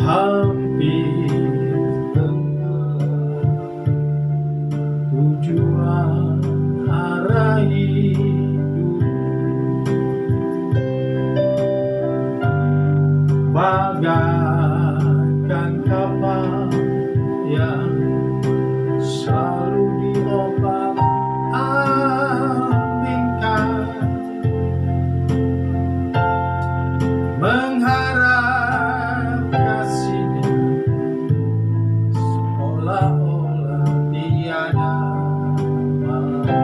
hampir tenggelam, tujuan arah hidup bagaikan kapal yang selalu diombak-ambingkan, mengharap kasihnya seolah-olah tiada mampu.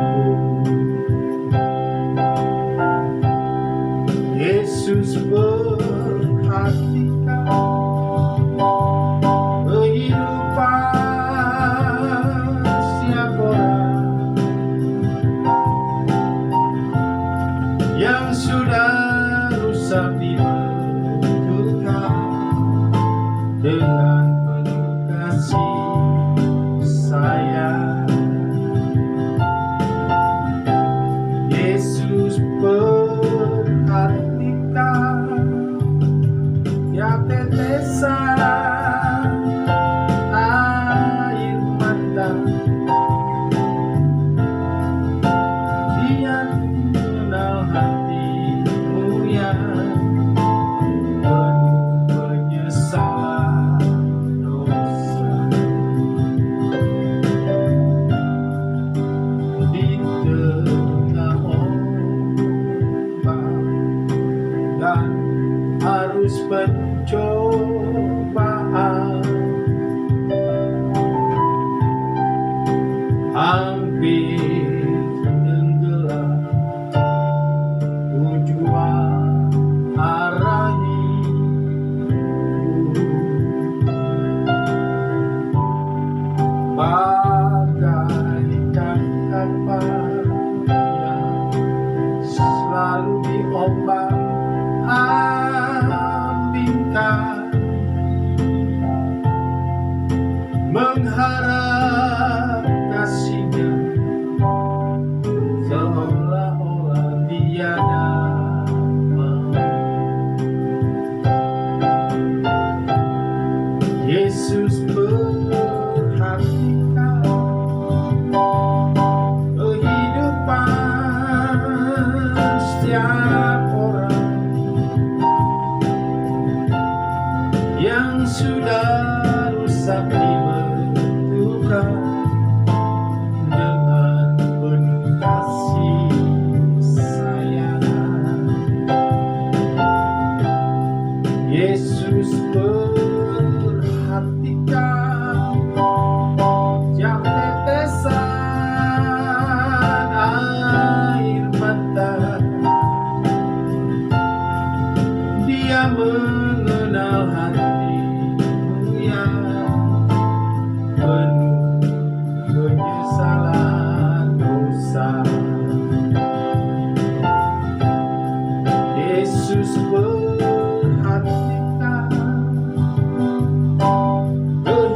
Yesus perhatikan kehidupan setiap orang yang sudah rusak dibentukkan dengan penuh kasih sayang. Yesus perhatikan tiap tetesan air mata, Dia mengenal hatimu yang penuh penyesalan dosa. Di tengah ombak dan arus pencobaan, hampir tenggelam, tujuan arah hidup bagaikan kapal yang selalu diombak-ambingkan, mengharap kasihnya seolah-olah tiada mampu. Yesus perhatikan kehidupan setiap orang yang sudah rusak dibentukkan dengan penuh kasih sayang. Yesus perhatikan tiap tetesan air mata, Dia mengenal hatimu yang penuh penyesalan dosa. Yesus perhatikan kehidupan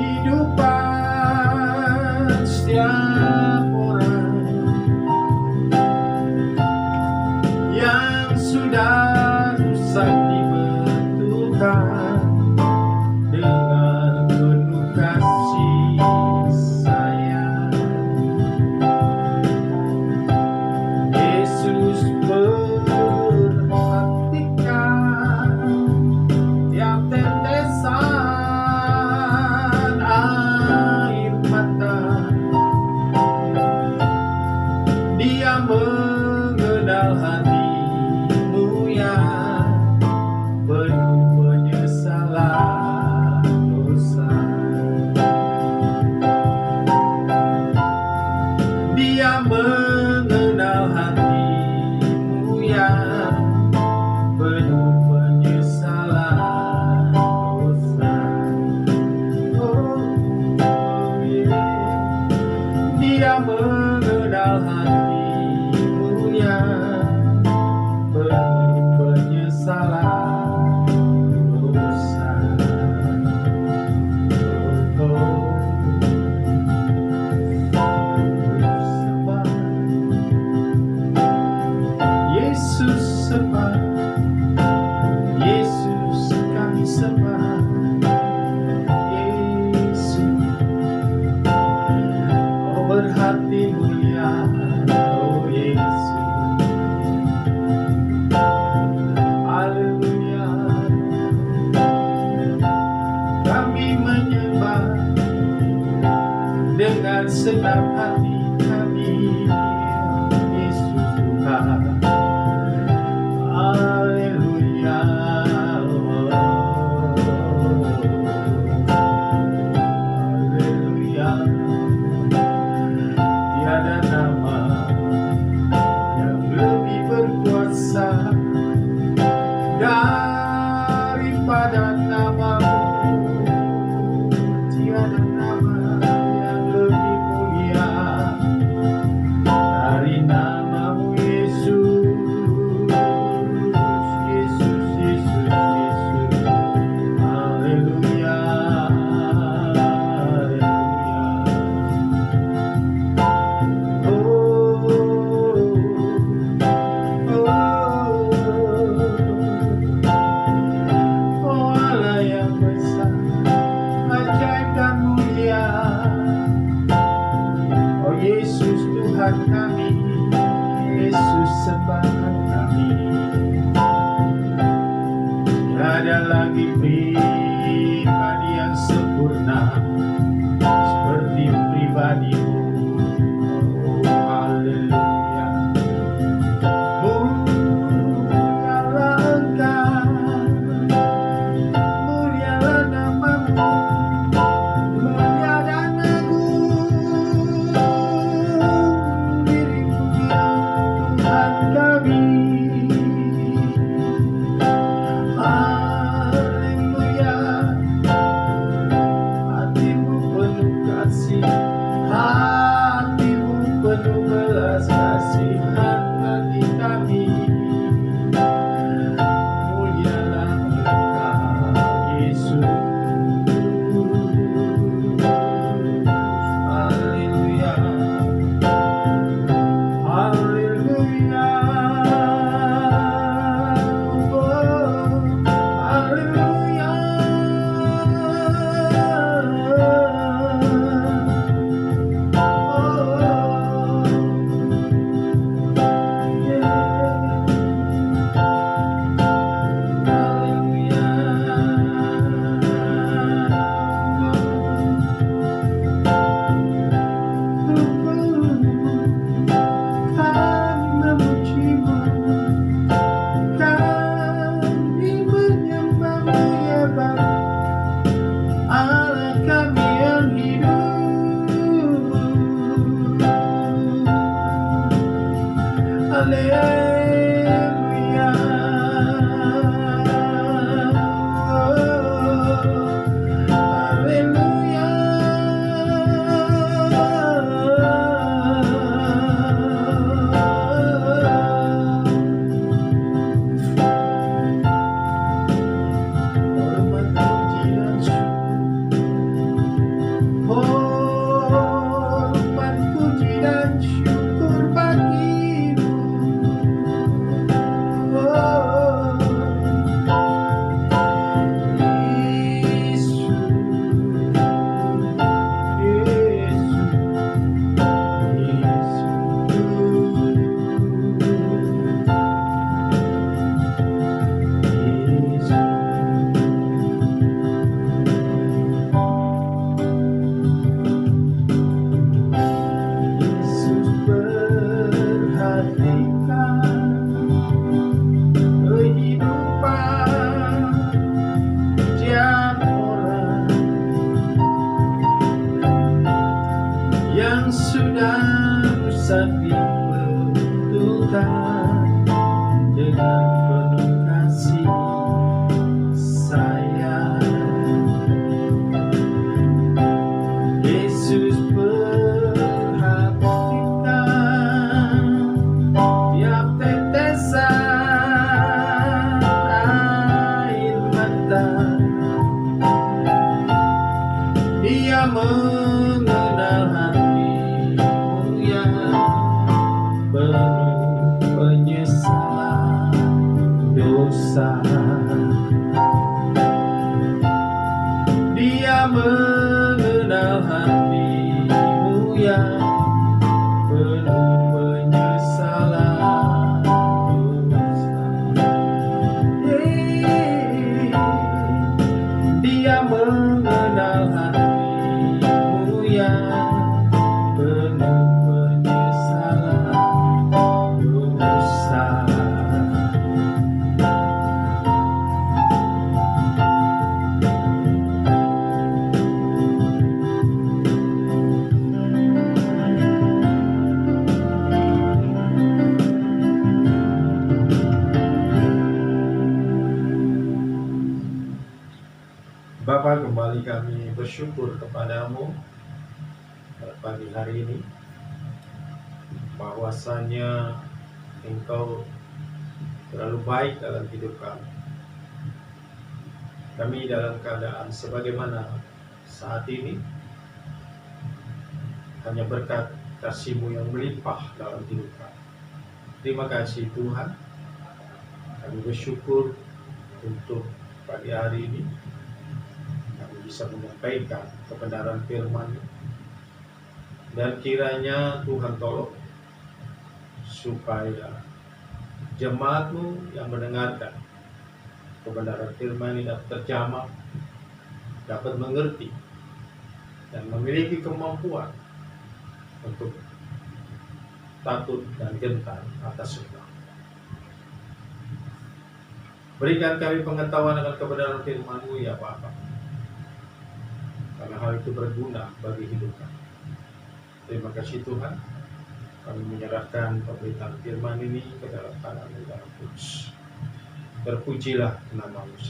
segenap hati kami, Yesus Tuhan. Haleluya. Haleluya. Tiada nama yang lebih berkuasa daripada namamu. Tiada nama yang lebih mulia dari namamu, Yesus. Yesus, Yesus, Yesus. Haleluya. Yesus Tuhan kami, Yesus sembahan kami. Tiada lagi pribadi yang sempurna seperti pribadimu. Oh, haleluya. Mulialah Engkau, mulialah namamu, mulia dan agung dirimu ya Tuhan kami. Haleluya. Hatimu penuh kasih, hatimu penuh belas kasihan bagi kami. Mulialah Engkau, Yesus. Haleluya. Haleluya. Oh, haleluya. Kami memujimu, kami menyembahmu ya Bapa, Allah kami yang hidup. Haleluya. Haleluya. Hormat, puji dan syukur. Hormat, puji dan syukur bagimu. Oh, Yesus, Yesus perhatikan kehidupan setiap orang yang sudah rusak dibetulkan dengan penuh kasih sayang. Yesus perhatikan tiap tetesan air mata. Dia mengenal hatimu yang penuh penyesalan dosa. Dia mengenal hatimu yang penuh penyesalan dosa. Dia mengenal hatimu yang Bapa, kembali kami bersyukur kepadamu pada pagi hari ini, bahwasanya Engkau terlalu baik dalam hidup kami. Kami dalam keadaan sebagaimana saat ini, hanya berkat kasih-Mu yang melimpah dalam hidup kami. Terima kasih Tuhan. Kami bersyukur untuk pagi hari ini kami bisa menyampaikan kebenaran firman-Mu. Dan kiranya Tuhan tolong supaya jemaat-Mu yang mendengarkan kebenaran firman ini dapat terjamah, dapat mengerti, dan memiliki kemampuan untuk takut dan gentar atas Engkau. Berikan kami pengetahuan akan kebenaran firman-Mu ya Bapa, karena hal itu berguna bagi hidup kami. Terima kasih Tuhan. Kami menyerahkan pemberitaan firman ini ke dalam tangan-Mu dalam kudus. Terpujilah nama-Mu.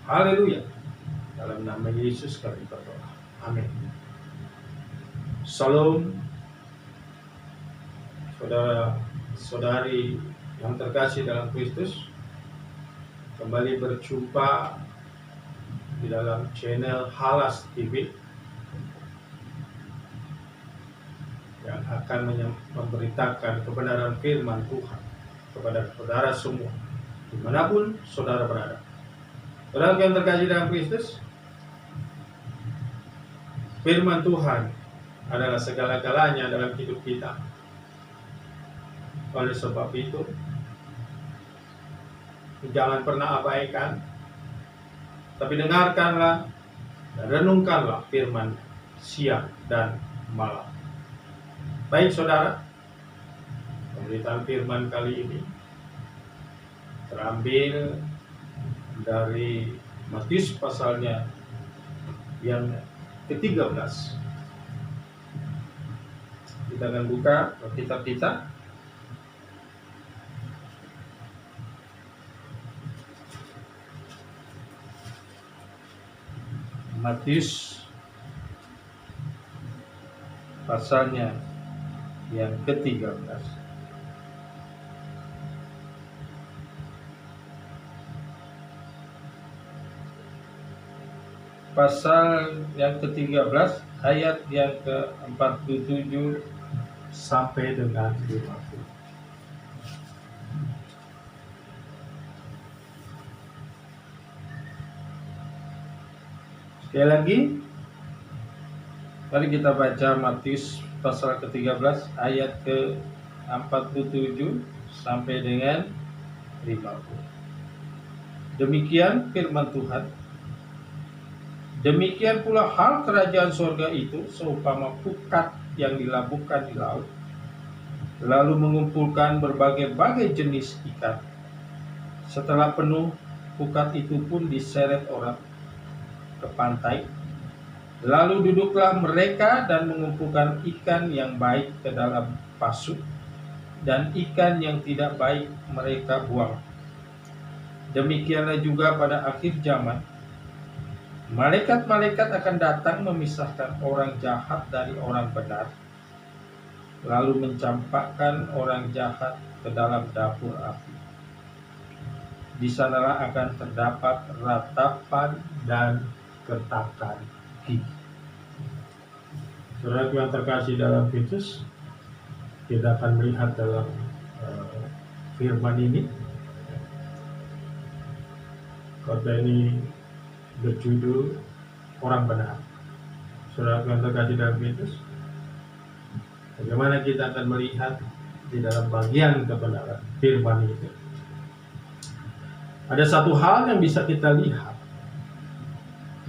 Haleluya. Dalam nama Yesus kami berdoa. Amin. Salam, saudara-saudari yang terkasih dalam Kristus. Kembali berjumpa di dalam channel Halas TV yang akan memberitakan kebenaran firman Tuhan kepada saudara semua, dimanapun saudara berada. Saudara yang terkasih dalam Kristus, firman Tuhan adalah segala-galanya dalam hidup kita. Oleh sebab itu, jangan pernah abaikan, tapi dengarkanlah dan renungkanlah firman siang dan malam. Baik saudara, pemberitaan firman kali ini terambil dari Matius pasalnya yang ke-13. Kita akan buka kitab kita. Matius pasalnya yang ke-13. Pasal yang ke-13 ayat yang ke-47 sampai dengan 50. Sekali lagi, mari kita baca Matius pasal ke-13 ayat ke-47 sampai dengan 50. Demikian firman Tuhan. Demikian pula hal kerajaan surga itu seumpama pukat yang dilabuhkan di laut, lalu mengumpulkan berbagai-bagai jenis ikan. Setelah penuh, pukat itu pun diseret orang ke pantai. Lalu duduklah mereka dan mengumpulkan ikan yang baik ke dalam pasu, dan ikan yang tidak baik mereka buang. Demikianlah juga pada akhir zaman, malaikat-malaikat akan datang memisahkan orang jahat dari orang benar, lalu mencampakkan orang jahat ke dalam dapur api. Di sanalah akan terdapat ratapan dan kertakan gigi. Saudara yang terkasih dalam Kristus, kita akan melihat dalam firman ini. Khotbah ini berjudul Orang Benar. Saudara yang terkasih dalam Kristus, bagaimana kita akan melihat di dalam bagian kebenaran firman itu? Ada satu hal yang bisa kita lihat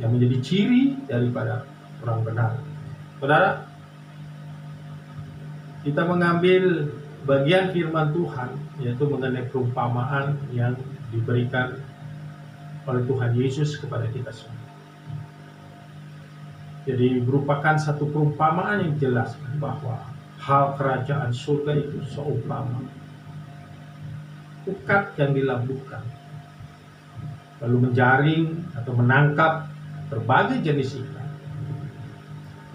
yang menjadi ciri daripada orang benar. Saudara, kita mengambil bagian firman Tuhan, yaitu mengenai perumpamaan yang diberikan oleh Tuhan Yesus kepada kita semua. Jadi merupakan satu perumpamaan yang jelas bahwa hal kerajaan surga itu seumpama pukat yang dilabuhkan, lalu menjaring atau menangkap berbagai jenis ikan.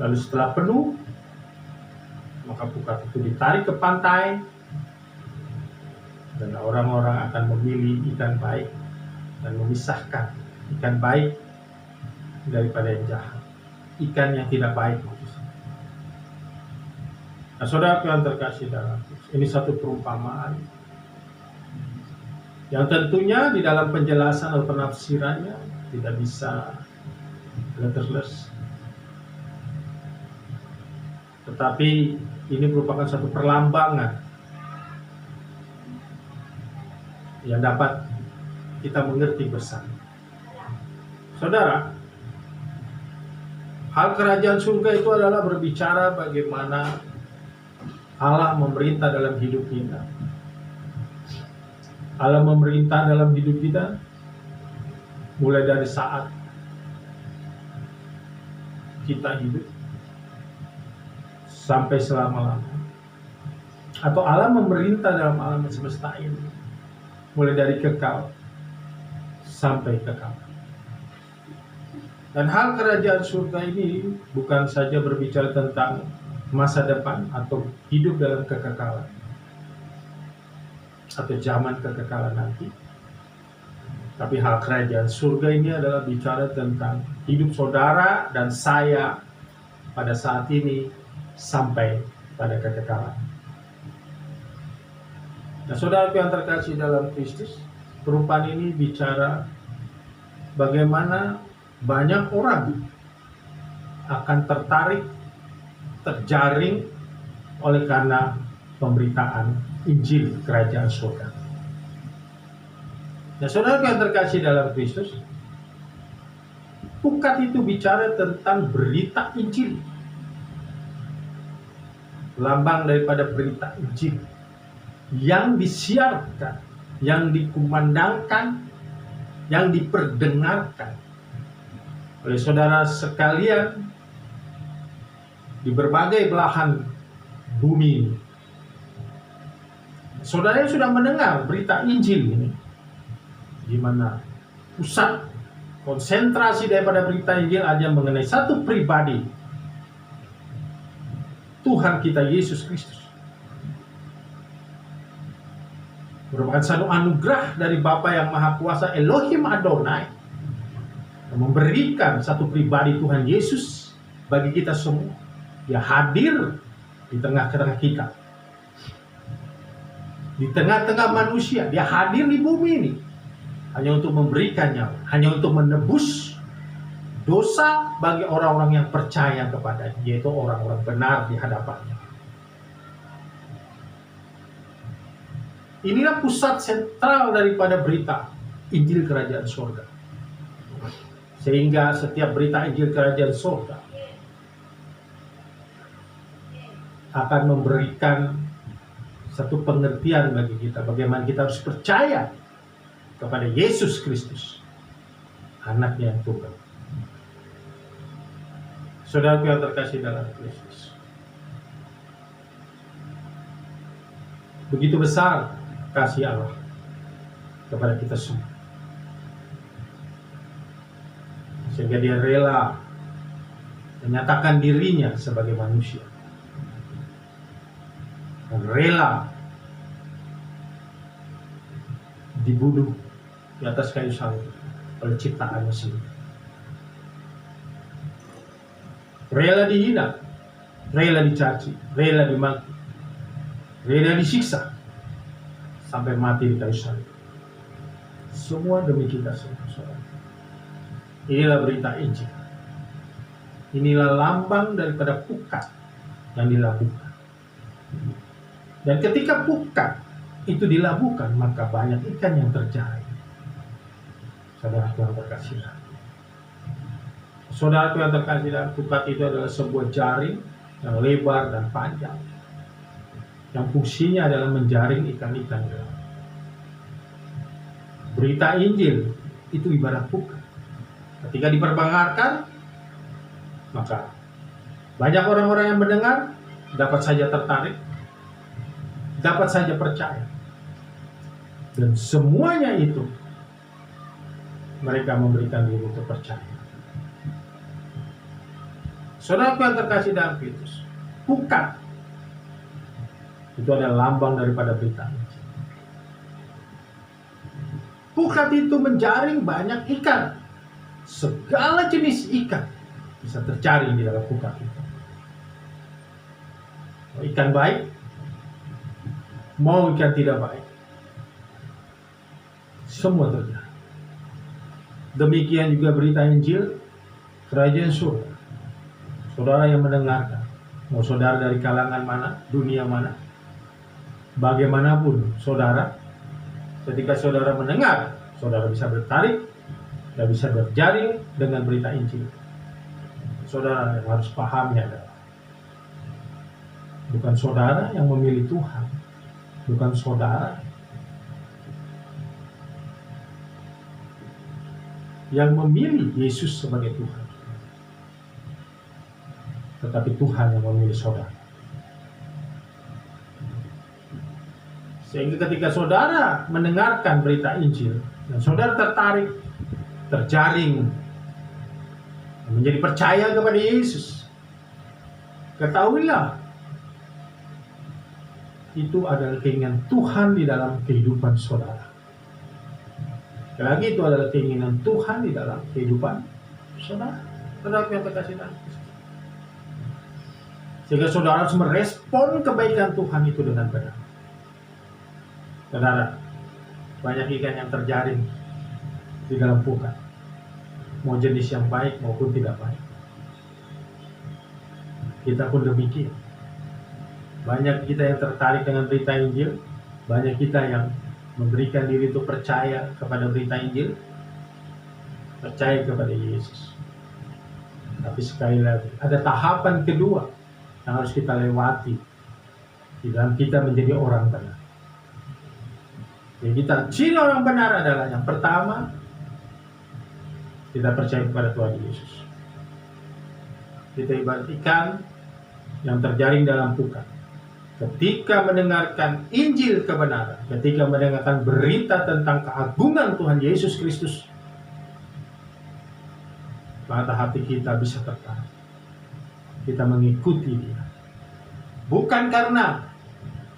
Lalu setelah penuh, maka pukat itu ditarik ke pantai, dan orang-orang akan memilih ikan baik dan memisahkan ikan baik daripada yang jahat, ikan yang tidak baik maksudnya. Nah, saudara yang terkasih dalam Kristus, ini satu perumpamaan yang tentunya di dalam penjelasan atau penafsirannya tidak bisa letterless, tetapi ini merupakan satu perlambangan yang dapat kita mengerti bersama. Saudara, hal kerajaan surga itu adalah berbicara bagaimana Allah memerintah dalam hidup kita. Allah memerintah dalam hidup kita mulai dari saat kita hidup sampai selama-lamanya. Atau Allah memerintah dalam alam semesta ini mulai dari kekal sampai kekal. Dan hal kerajaan surga ini bukan saja berbicara tentang masa depan atau hidup dalam kekekalan atau zaman kekekalan nanti, tapi hal kerajaan surga ini adalah bicara tentang hidup saudara dan saya pada saat ini sampai pada kekekalan. Nah, saudara yang terkasih dalam Kristus, perumpamaan ini bicara bagaimana banyak orang akan tertarik, terjaring oleh karena pemberitaan Injil Kerajaan Surga. Nah, saudara yang terkasih dalam Kristus, pukat itu bicara tentang berita Injil, lambang daripada berita Injil yang disiarkan, yang dikumandangkan, yang diperdengarkan oleh saudara sekalian di berbagai belahan bumi ini. Saudara yang sudah mendengar berita Injil ini, di mana pusat konsentrasi daripada berita Injil hanya mengenai satu pribadi, Tuhan kita Yesus Kristus. Merupakan satu anugerah dari Bapa yang Maha Kuasa, Elohim Adonai, yang memberikan satu pribadi Tuhan Yesus bagi kita semua. Dia hadir di tengah-tengah kita, di tengah-tengah manusia. Dia hadir di bumi ini hanya untuk memberikan nyawa, hanya untuk menebus dosa bagi orang-orang yang percaya kepadanya, yaitu orang-orang benar di hadapannya. Inilah pusat sentral daripada berita Injil Kerajaan Surga. Sehingga setiap berita Injil Kerajaan Surga akan memberikan satu pengertian bagi kita bagaimana kita harus percaya kepada Yesus Kristus, anaknya yang tunggal. Saudara yang terkasih dalam Kristus, begitu besar kasih Allah kepada kita semua, sehingga dia rela menyatakan dirinya sebagai manusia, dan rela dibunuh di atas kayu salib oleh ciptaannya sendiri. Rela dihina, rela dicaci, rela dimaki, rela disiksa sampai mati di kayu salib. Semua demi kita semua. Inilah berita Injil. Inilah lambang daripada pukat yang dilakukan. Dan ketika pukat itu dilakukan, maka banyak ikan yang terjaring. Saudara yang terkasih, saudara yang terkasih, pukat itu adalah sebuah jaring yang lebar dan panjang, yang fungsinya adalah menjaring ikan-ikan. Berita Injil itu ibarat pukat. Ketika diperdengarkan, maka banyak orang-orang yang mendengar dapat saja tertarik, dapat saja percaya, dan semuanya itu mereka memberikan diri untuk percaya. Saudaraku yang terkasih dalam Kristus, pukat itu adalah lambang daripada berita Injil. Pukat itu menjaring banyak ikan. Segala jenis ikan bisa terjaring di dalam pukat itu. Mau ikan baik, mau ikan tidak baik, semua terjaring. Demikian juga berita Injil kerajaan surga. Saudara yang mendengarkan, mau saudara dari kalangan mana, dunia mana, bagaimanapun saudara, ketika saudara mendengar, saudara bisa bertarik dan bisa berjaring dengan berita Injil. Saudara yang harus pahamnya adalah bukan saudara yang memilih Tuhan, bukan saudara yang memilih Yesus sebagai Tuhan, tetapi Tuhan yang memilih saudara. Sehingga ketika saudara mendengarkan berita Injil dan saudara tertarik, terjaring, menjadi percaya kepada Yesus, ketahuilah itu adalah keinginan Tuhan di dalam kehidupan saudara. Lagi itu adalah keinginan Tuhan di dalam kehidupan saudara. Saudara yang terkasih dalam Kristus. Sehingga saudara harus merespon kebaikan Tuhan itu dengan benar. Saudara, banyak ikan yang terjaring di dalam pukat, mau jenis yang baik maupun tidak baik. Kita pun demikian. Banyak kita yang tertarik dengan berita Injil, banyak kita yang memberikan diri untuk percaya kepada berita Injil, percaya kepada Yesus. Tapi sekali lagi, ada tahapan kedua yang harus kita lewati di dalam kita menjadi orang benar. Jadi kita ciri orang benar adalah yang pertama, kita percaya kepada Tuhan Yesus. Kita ibarat ikan yang terjaring dalam pukat. Ketika mendengarkan Injil kebenaran, ketika mendengarkan berita tentang keagungan Tuhan Yesus Kristus, maka hati kita bisa tertarik. Kita mengikuti Dia. Bukan karena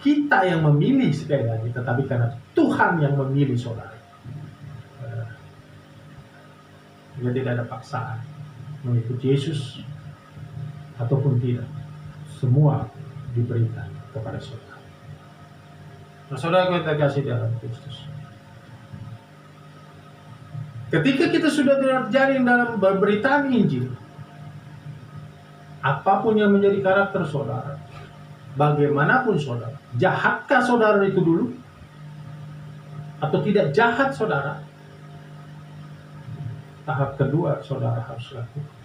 kita yang memilih sekali lagi, tetapi karena Tuhan yang memilih saudara. Jadi tidak ada paksaan mengikuti Yesus ataupun tidak. Semua diberikan kepada saudara. Nah, saudara yang terkasih dalam Kristus. Ketika kita sudah terjaring dalam pemberitaan Injil, apapun yang menjadi karakter saudara, bagaimanapun saudara, jahatkah saudara itu dulu? Atau tidak jahat saudara? Tahap kedua saudara harus lakukan.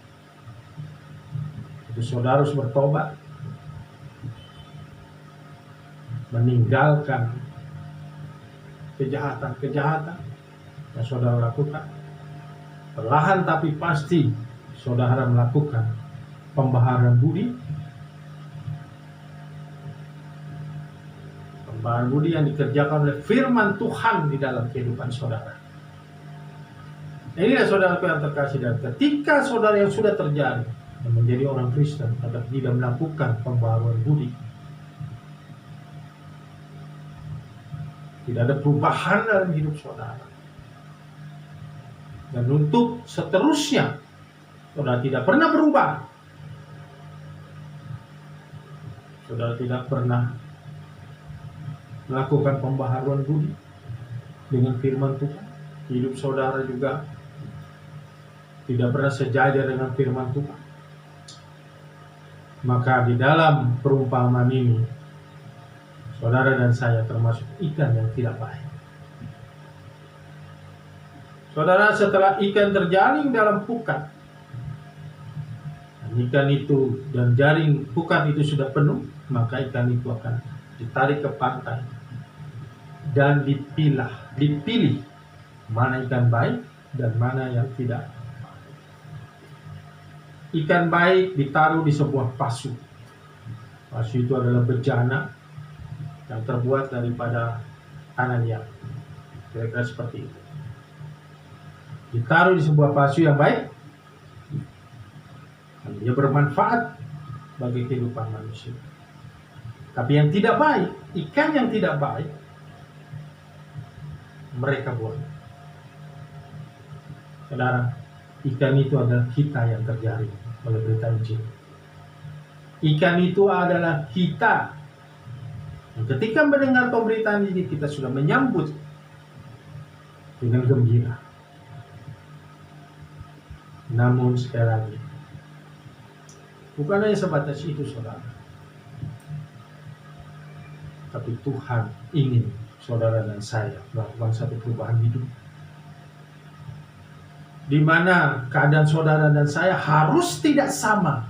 Itu saudara harus bertobat, meninggalkan kejahatan-kejahatan yang saudara lakukan. Perlahan tapi pasti saudara melakukan pembaharuan budi. Pembaharuan budi yang dikerjakan oleh firman Tuhan di dalam kehidupan saudara. Inilah saudara yang terkasih, dan ketika saudara yang sudah terjaring dan menjadi orang Kristen agar tidak melakukan pembaharuan budi, tidak ada perubahan dalam hidup saudara. Dan untuk seterusnya, saudara tidak pernah berubah. Saudara tidak pernah melakukan pembaharuan budi dengan firman Tuhan. Hidup saudara juga tidak pernah sejajar dengan firman Tuhan. Maka di dalam perumpamaan ini, saudara dan saya termasuk ikan yang tidak baik. Saudara, setelah ikan terjaring dalam pukat, ikan itu dan jaring pukat itu sudah penuh, maka ikan itu akan ditarik ke pantai dan dipilih mana ikan baik dan mana yang tidak. Ikan baik ditaruh di sebuah pasu. Pasu itu adalah bejana yang terbuat daripada tanah liat, kira-kira seperti itu. Ditaruh di sebuah pasu yang baik, dan Dia bermanfaat bagi kehidupan manusia. Tapi yang tidak baik, ikan yang tidak baik, mereka buang. Saudara, ikan itu adalah kita yang terjaring oleh berita Injil. Ikan itu adalah kita. Ketika mendengar pemberitaan ini, kita sudah menyambut dengan gembira. Namun sekali lagi, bukan hanya sebatas itu, saudara. Tapi Tuhan ingin saudara dan saya melakukan satu perubahan hidup, di mana keadaan saudara dan saya harus tidak sama.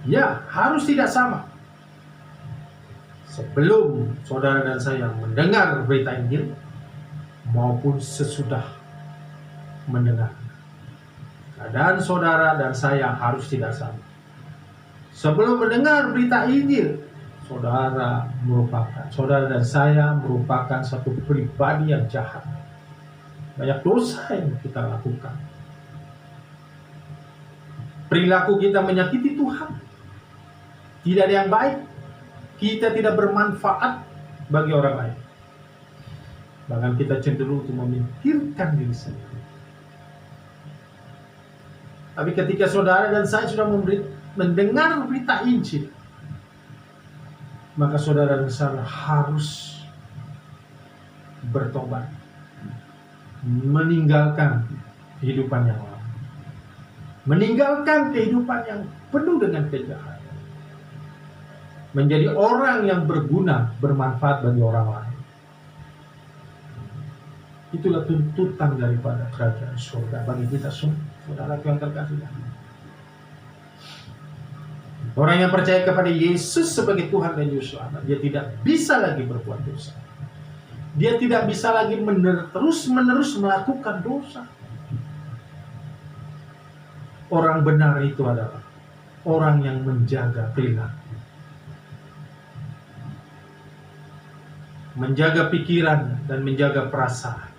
Ya, harus tidak sama. Sebelum saudara dan saya mendengar berita Injil maupun sesudah mendengar. Keadaan saudara dan saya harus tidak sama. Sebelum mendengar berita Injil, saudara dan saya merupakan satu pribadi yang jahat. Banyak dosa yang kita lakukan. Perilaku kita menyakiti Tuhan. Tidak ada yang baik. Kita tidak bermanfaat bagi orang lain. Bahkan kita cenderung untuk memikirkan diri sendiri. Tapi ketika saudara dan saya sudah mendengar berita Injil, maka saudara dan saya harus bertobat, meninggalkan kehidupan yang lama, meninggalkan kehidupan yang penuh dengan kejahatan, menjadi orang yang berguna, bermanfaat bagi orang lain. Itulah tuntutan daripada kerajaan surga bagi kita semua, saudara yang terkasih. Orang yang percaya kepada Yesus sebagai Tuhan dan Juru Selamat, dia tidak bisa lagi berbuat dosa. Dia tidak bisa lagi terus-menerus melakukan dosa. Orang benar itu adalah orang yang menjaga perilaku, menjaga pikiran dan menjaga perasaan,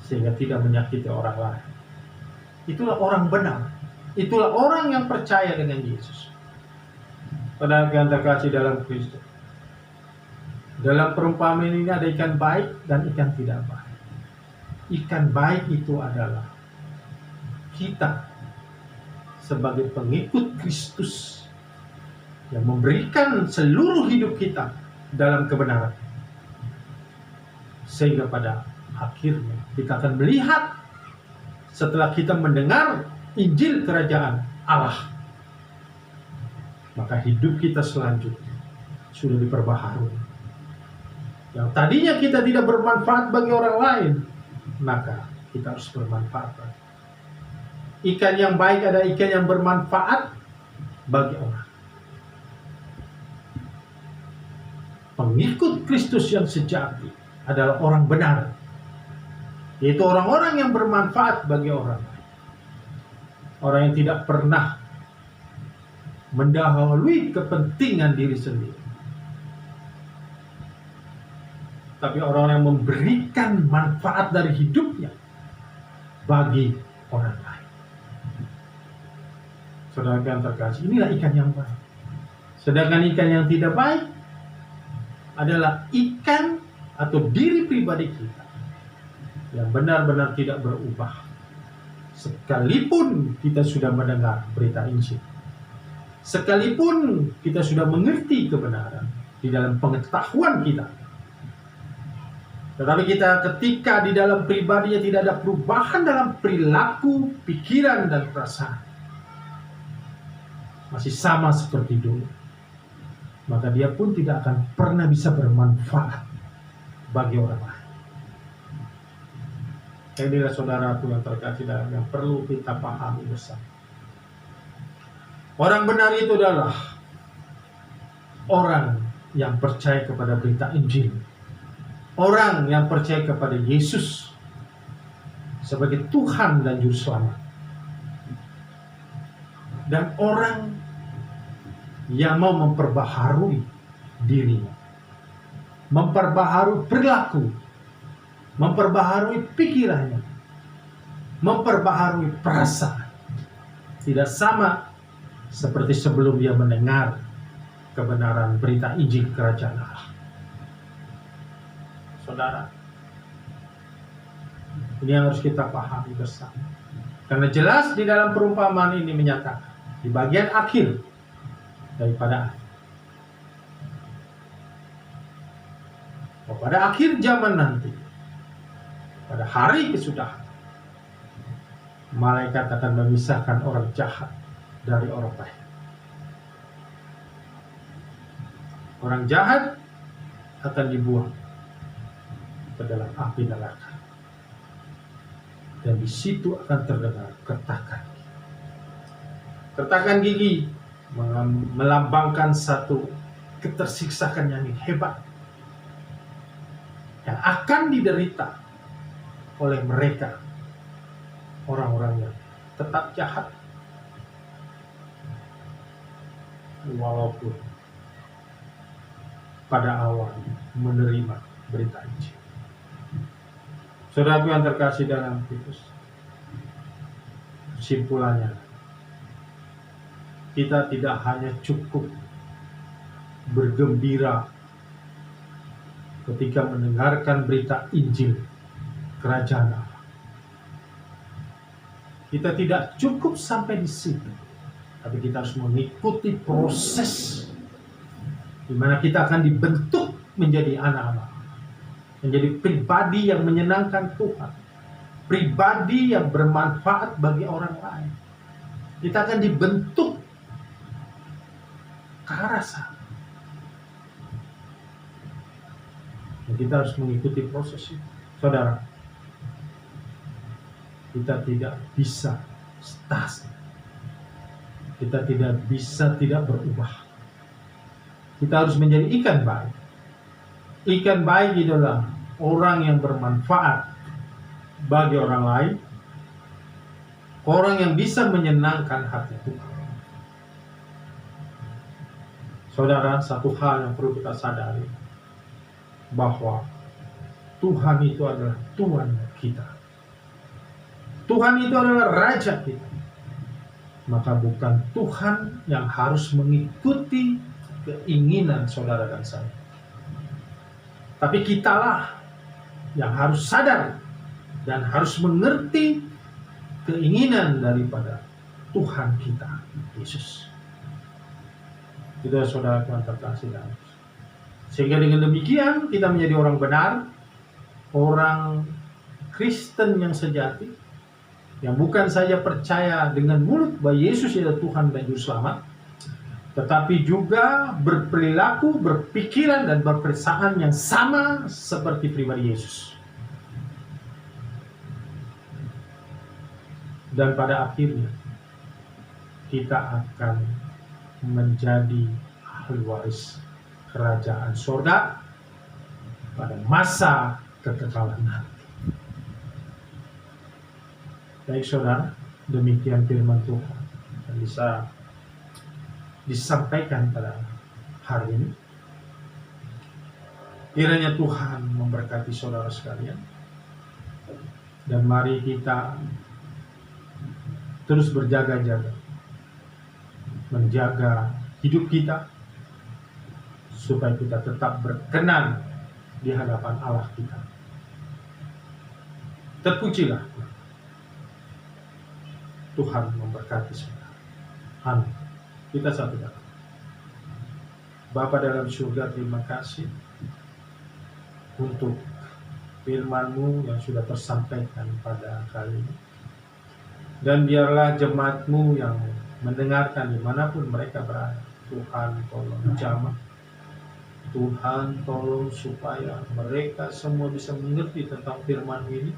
sehingga tidak menyakiti orang lain. Itulah orang benar. Itulah orang yang percaya dengan Yesus. Saudara yang terkasih dalam Kristus, dalam perumpamaan ini ada ikan baik dan ikan tidak baik. Ikan baik itu adalah kita sebagai pengikut Kristus yang memberikan seluruh hidup kita dalam kebenaran, sehingga pada akhirnya kita akan melihat setelah kita mendengar Injil kerajaan Allah, maka hidup kita selanjutnya sudah diperbaharui. Yang tadinya kita tidak bermanfaat bagi orang lain, maka kita harus bermanfaat. Ikan yang baik adalah ikan yang bermanfaat bagi orang. Pengikut Kristus yang sejati adalah orang benar, yaitu orang-orang yang bermanfaat bagi orang. Orang yang tidak pernah mendahului kepentingan diri sendiri, tapi orang yang memberikan manfaat dari hidupnya bagi orang lain. Saudara yang terkasih, inilah ikan yang baik. Sedangkan ikan yang tidak baik adalah ikan atau diri pribadi kita yang benar-benar tidak berubah. Sekalipun kita sudah mendengar berita Injil, sekalipun kita sudah mengerti kebenaran di dalam pengetahuan kita, tetapi kita ketika di dalam pribadinya tidak ada perubahan dalam perilaku, pikiran, dan perasaan, masih sama seperti dulu, maka dia pun tidak akan pernah bisa bermanfaat bagi orang lain. Inilah saudaraku yang terkasih dalam yang perlu kita pahami bersama. Orang benar itu adalah orang yang percaya kepada berita Injil, orang yang percaya kepada Yesus sebagai Tuhan dan Juru Selamat, dan orang yang mau memperbaharui dirinya, memperbaharui perilaku, memperbaharui pikirannya, memperbaharui perasaan. Tidak sama seperti sebelum dia mendengar kebenaran berita Injil Kerajaan Allah. Saudara, ini yang harus kita pahami bersama. Karena jelas di dalam perumpamaan ini menyatakan di bagian akhir daripada pada akhir zaman nanti, pada hari kesudahan, malaikat akan memisahkan orang jahat dari orang baik. Orang jahat akan dibuang ke dalam api neraka. Dan di situ akan terdengar kertakan gigi. Kertakan gigi melambangkan satu ketersiksaan yang hebat yang akan diderita oleh mereka, orang-orang yang tetap jahat walaupun pada awal menerima berita Injil. Saudaraku yang terkasih dalam Kristus, kesimpulannya, kita tidak hanya cukup bergembira ketika mendengarkan berita Injil Kerajaan Allah. Kita tidak cukup sampai di situ, tapi kita harus mengikuti proses di mana kita akan dibentuk menjadi anak-anak, menjadi pribadi yang menyenangkan Tuhan, pribadi yang bermanfaat bagi orang lain. Kita akan dibentuk ke arah sana. Dan kita harus mengikuti proses itu. Saudara, kita tidak bisa stasi. Kita tidak bisa tidak berubah. Kita harus menjadi ikan baik. Ikan baik adalah orang yang bermanfaat bagi orang lain, orang yang bisa menyenangkan hati Tuhan. Saudara, satu hal yang perlu kita sadari, bahwa Tuhan itu adalah Tuhan kita. Tuhan itu adalah Raja kita. Maka bukan Tuhan yang harus mengikuti keinginan saudara dan saya, tapi kitalah yang harus sadar dan harus mengerti keinginan daripada Tuhan kita, Yesus. Itu saudara yang terkasih dalam. Sehingga dengan demikian kita menjadi orang benar, orang Kristen yang sejati, yang bukan saja percaya dengan mulut bahwa Yesus adalah Tuhan dan Juru Selamat, tetapi juga berperilaku, berpikiran, dan berperasaan yang sama seperti pribadi Yesus. Dan pada akhirnya kita akan menjadi ahli waris kerajaan surga pada masa kekekalan nanti. Baik saudara, demikian firman Tuhan yang bisa disampaikan pada hari ini. Kiranya Tuhan memberkati saudara sekalian, dan mari kita terus berjaga-jaga menjaga hidup kita supaya kita tetap berkenan di hadapan Allah kita. Terpujilah Tuhan, memberkati saudara. Amin. Kita satukan. Bapa dalam surga, terima kasih untuk firman-Mu yang sudah tersampaikan pada kali ini. Dan biarlah jemaat-Mu yang mendengarkan dimanapun mereka berada, Tuhan tolong jamah. Tuhan tolong supaya mereka semua bisa mengerti tentang firman ini,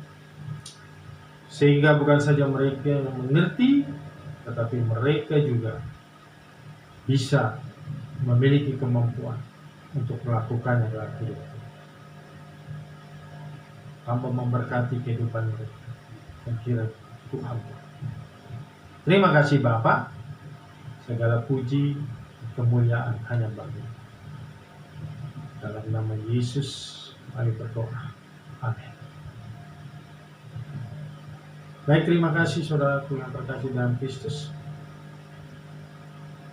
sehingga bukan saja mereka yang mengerti, tetapi mereka juga bisa memiliki kemampuan untuk melakukannya dalam hidup. Hamba memberkati kehidupan mereka dan kira Tuhan. Terima kasih Bapa, segala puji kemuliaan hanya bagi. Dalam nama Yesus, mari berdoa. Amin. Baik, terima kasih saudaraku yang terkasih dalam Kristus.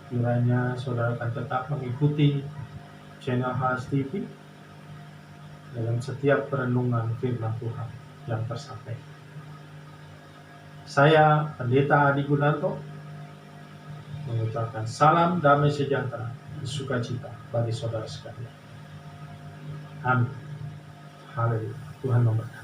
Kiranya saudara akan tetap mengikuti channel Has TV dalam setiap perenungan firman Tuhan yang tersampaikan. Saya Pendeta Adi Gunanto mengucapkan salam damai sejahtera dan sukacita bagi saudara sekalian. Amin. Haleluya. Tuhan memberkati.